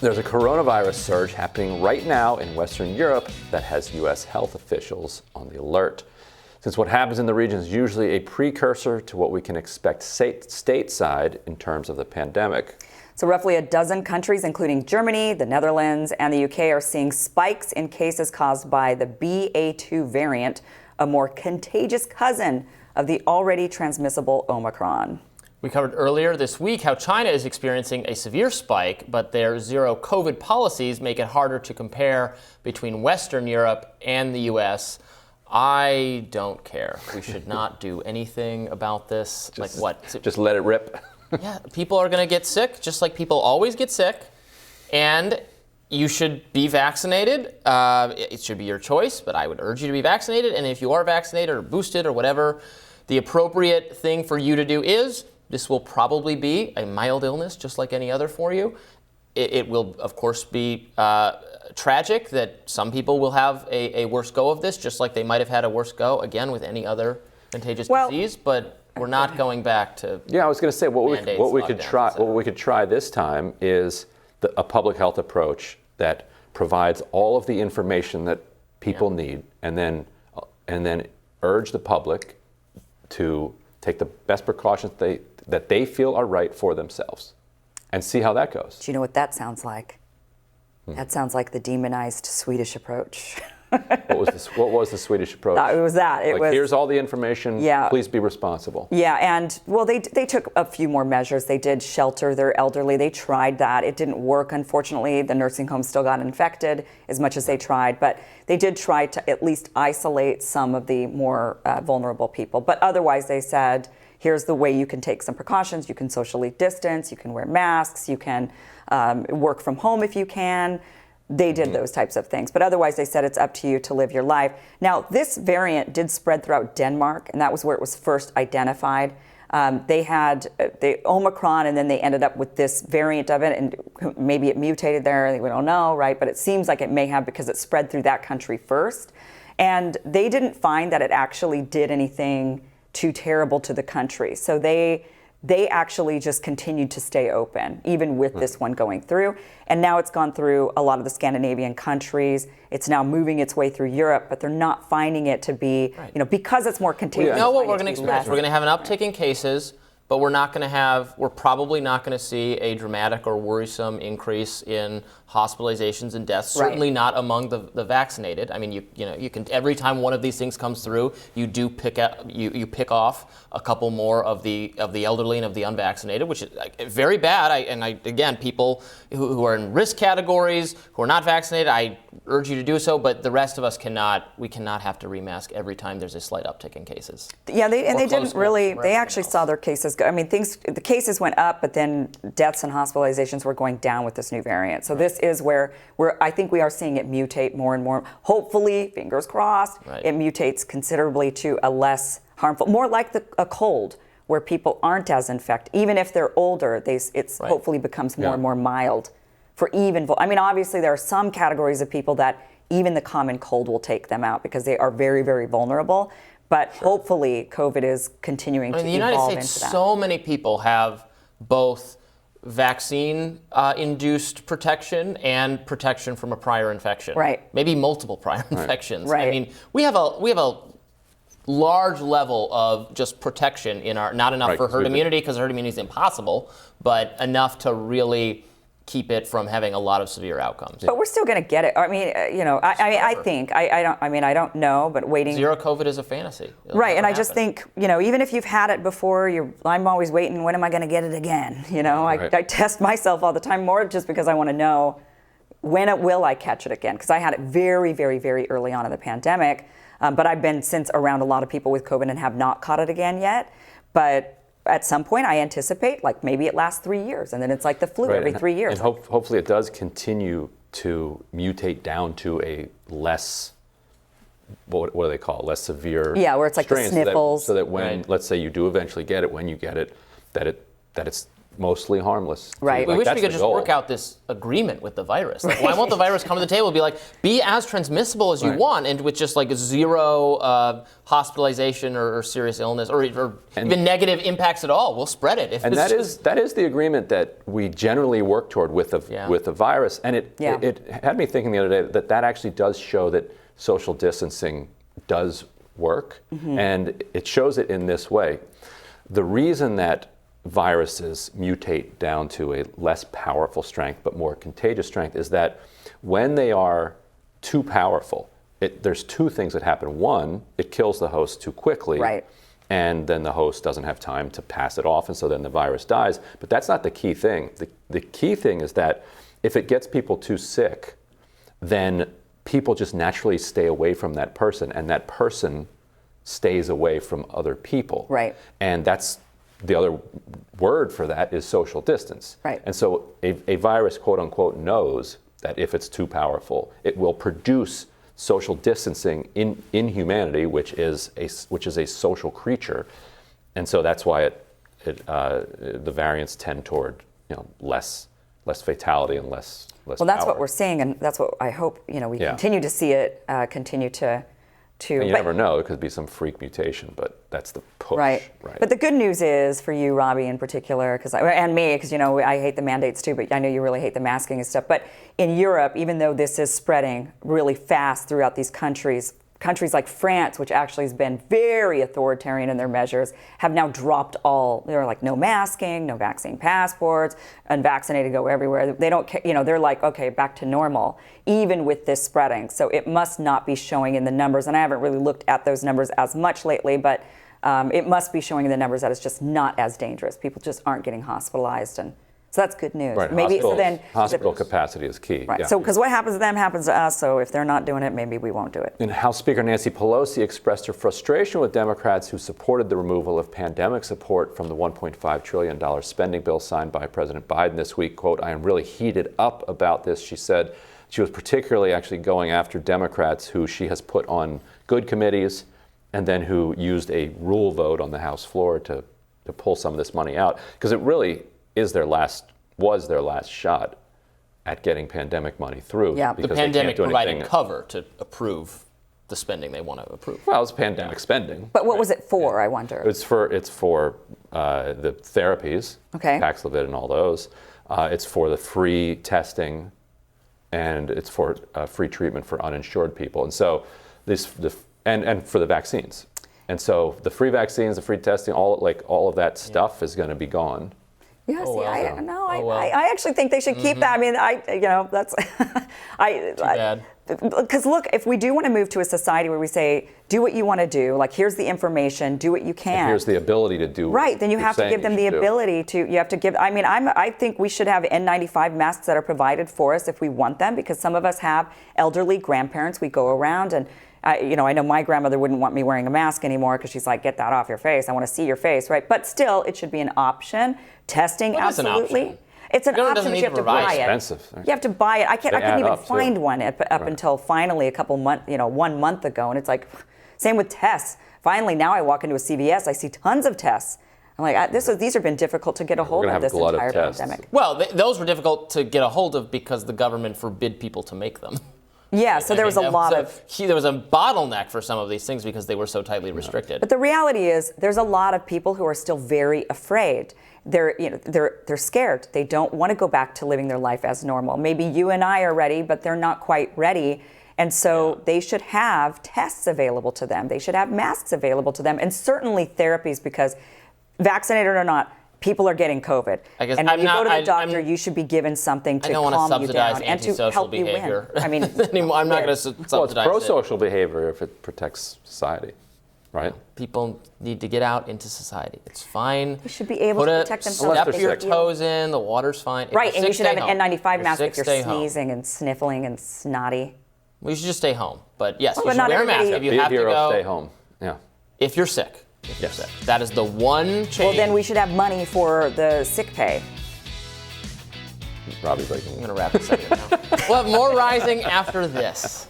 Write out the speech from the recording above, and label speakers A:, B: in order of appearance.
A: There's a coronavirus surge happening right now in Western Europe that has U.S. health officials on the alert. Since what happens in the region is usually a precursor to what we can expect stateside in terms of the pandemic.
B: So roughly a dozen countries, including Germany, the Netherlands, and the UK, are seeing spikes in cases caused by the BA2 variant, a more contagious cousin of the already transmissible Omicron.
C: We covered earlier this week how China is experiencing a severe spike, but their zero COVID policies make it harder to compare between Western Europe and the U.S. I don't care. We should not do anything about this.
A: Just let it rip.
C: Yeah, people are going to get sick, just like people always get sick, and you should be vaccinated. It should be your choice, but I would urge you to be vaccinated, and if you are vaccinated or boosted or whatever, the appropriate thing for you to do is, this will probably be a mild illness, just like any other for you. It will, of course, be tragic that some people will have a worse go of this, just like they might have had a worse go, again, with any other contagious disease, but we're not going back to
A: I was going to say, what we could try this time is a public health approach that provides all of the information that people need, and then urge the public to take the best precautions that they feel are right for themselves, and see how that goes.
B: Do you know what that sounds like? That sounds like the demonized Swedish approach.
A: What was the Swedish approach?
B: It was that.
A: Here's all the information. Please be responsible.
B: Yeah, and they took a few more measures. They did shelter their elderly. They tried that. It didn't work, unfortunately. The nursing homes still got infected as much as they tried, but they did try to at least isolate some of the more vulnerable people. But otherwise, they said, here's the way you can take some precautions. You can socially distance. You can wear masks. You can work from home if you can. They did those types of things. But otherwise, they said it's up to you to live your life. Now, this variant did spread throughout Denmark, and that was where it was first identified. They had the Omicron, and then they ended up with this variant of it, and maybe it mutated there. We don't know, right? But it seems like it may have, because it spread through that country first. And they didn't find that it actually did anything too terrible to the country. So they actually just continued to stay open, even with this one going through. And now it's gone through a lot of the Scandinavian countries. It's now moving its way through Europe, but they're not finding it to be, because it's more contagious.
C: We know what we're going to experience. We're going to have an uptick in cases, but we're probably not going to see a dramatic or worrisome increase in hospitalizations and deaths. Certainly not among the vaccinated. I mean, you can, every time one of these things comes through, you do pick off a couple more of the elderly and of the unvaccinated, which is very bad. Again, people who are in risk categories, who are not vaccinated, I urge you to do so. But the rest of us cannot have to remask every time there's a slight uptick in cases.
B: Yeah, they didn't really. They actually saw their cases go. I mean, the cases went up, but then deaths and hospitalizations were going down with this new variant. So this is where I think we are seeing it mutate more and more. Hopefully, fingers crossed, it mutates considerably to a less harmful, more like a cold, where people aren't as infected. Even if they're older, hopefully becomes more and more mild for I mean, obviously, there are some categories of people that even the common cold will take them out because they are very, very vulnerable. But hopefully, COVID is continuing to evolve into that.
C: In the United States, so many people have both vaccine-induced protection and protection from a prior infection.
B: Right.
C: Maybe multiple prior infections.
B: Right.
C: I mean, we have a large level of just protection in our, not enough for herd immunity, because herd immunity is impossible, but enough to really keep it from having a lot of severe outcomes.
B: But we're still going to get it. I mean, I don't know, but waiting.
C: Zero COVID is a fantasy.
B: Right, and I just think, even if you've had it before, I'm always waiting, when am I going to get it again? I test myself all the time, more just because I want to know, when will I catch it again? Because I had it very, very, very early on in the pandemic, but I've been since around a lot of people with COVID and have not caught it again yet. But at some point, I anticipate, like, maybe it lasts 3 years, and then it's like the flu every 3 years.
A: And hopefully it does continue to mutate down to a less, what do they call it, less severe
B: where it's like the sniffles.
A: So that when, let's say you do eventually get it, when you get it, that it's mostly harmless.
B: Right.
C: We wish
A: That's
C: we could
A: the
C: just
A: goal.
C: work out this agreement with the virus. Like, why won't the virus come to the table and be like, be as transmissible as you want, and with just like zero hospitalization or serious illness or even negative impacts at all? We'll spread it.
A: And that is the agreement that we generally work toward with the virus. And it had me thinking the other day that actually does show that social distancing does work, and it shows it in this way. The reason that viruses mutate down to a less powerful strength but more contagious strength is that when they are too powerful, there's two things that happen. One, it kills the host too quickly,
B: right,
A: and then the host doesn't have time to pass it off, and so then the virus dies. But that's not the key thing. The key thing is that if it gets people too sick, then people just naturally stay away from that person, and that person stays away from other people.
B: Right.
A: And that's the other word for that is social distance.
B: Right.
A: And so a virus, quote unquote, knows that if it's too powerful, it will produce social distancing in humanity, which is a social creature. And so that's why the variants tend toward less fatality and less
B: well, that's
A: power.
B: what we're seeing, and that's what I hope we continue to see it continue to.
A: And you never know; it could be some freak mutation, but that's the push.
B: Right. But the good news is for you, Robby, in particular, and me, because I hate the mandates too, but I know you really hate the masking and stuff. But in Europe, even though this is spreading really fast throughout these countries like France, which actually has been very authoritarian in their measures, have now dropped all. They're like no masking, no vaccine passports, unvaccinated go everywhere. They don't, they're like, okay, back to normal, even with this spreading. So it must not be showing in the numbers, and I haven't really looked at those numbers as much lately, but it must be showing in the numbers that it's just not as dangerous. People just aren't getting hospitalized, and so that's good news.
A: Right.
B: Maybe
A: hospital capacity is key.
B: Right.
A: Yeah.
B: So because what happens to them happens to us. So if they're not doing it, maybe we won't do it.
A: And House Speaker Nancy Pelosi expressed her frustration with Democrats who supported the removal of pandemic support from the $1.5 trillion spending bill signed by President Biden this week. Quote, "I am really heated up about this," she said. She was particularly actually going after Democrats who she has put on good committees and then who used a rule vote on the House floor to pull some of this money out, because it really was their last shot at getting pandemic money through.
B: Yeah.
C: The pandemic provided cover to approve the spending they want to approve.
A: Well, it's pandemic spending.
B: But what was it for, I wonder?
A: It's for the therapies,
B: okay,
A: Paxlovid and all those. It's for the free testing, and it's for free treatment for uninsured people. And so and for the vaccines. And so the free vaccines, the free testing, all of that stuff is going to be gone.
B: Yeah, I actually think they should keep that. I mean, that's
C: Too bad.
B: Because look, if we do want to move to a society where we say, do what you want to do, like here's the information, do what you can.
A: And here's the ability to do.
B: Right, then you have to give them the ability to. You have to give. I mean, I think we should have N95 masks that are provided for us if we want them, because some of us have elderly grandparents. We go around and. I know my grandmother wouldn't want me wearing a mask anymore because she's like, get that off your face. I want to see your face, right? But still, it should be an option. Testing, absolutely. It's an option, but you have to buy it.
A: Expensive.
B: You have to buy it. I couldn't even find one up until finally a couple months, 1 month ago. And it's like, same with tests. Finally, now I walk into a CVS, I see tons of tests. I'm like, these have been difficult to get a hold of this entire pandemic.
C: Well, those were difficult to get a hold of because the government forbid people to make them.
B: Yeah, so there was a
C: bottleneck for some of these things because they were so tightly restricted.
B: But the reality is, there's a lot of people who are still very afraid. They're scared. They don't want to go back to living their life as normal. Maybe you and I are ready, but they're not quite ready. And so they should have tests available to them. They should have masks available to them, and certainly therapies, because vaccinated or not, people are getting COVID. And when you go to the doctor, you should be given something to calm you down and to help you win. I mean,
C: I'm not going to subsidize
A: it's pro-social behavior if it protects society, right?
C: People need to get out into society. It's fine.
B: You should be able to protect themselves.
C: Step your toes in. The water's fine.
B: Right, and you should have an N95 mask if you're sneezing and sniffling and snotty.
C: Well, you should just stay home. But yes, you should wear a mask if you have to go.
A: Stay home. Yeah.
C: If you're sick. Yes. That is the one change.
B: Well, then we should have money for the sick pay.
A: Robby's like,
C: I'm going to wrap this up now. We'll have more Rising after this.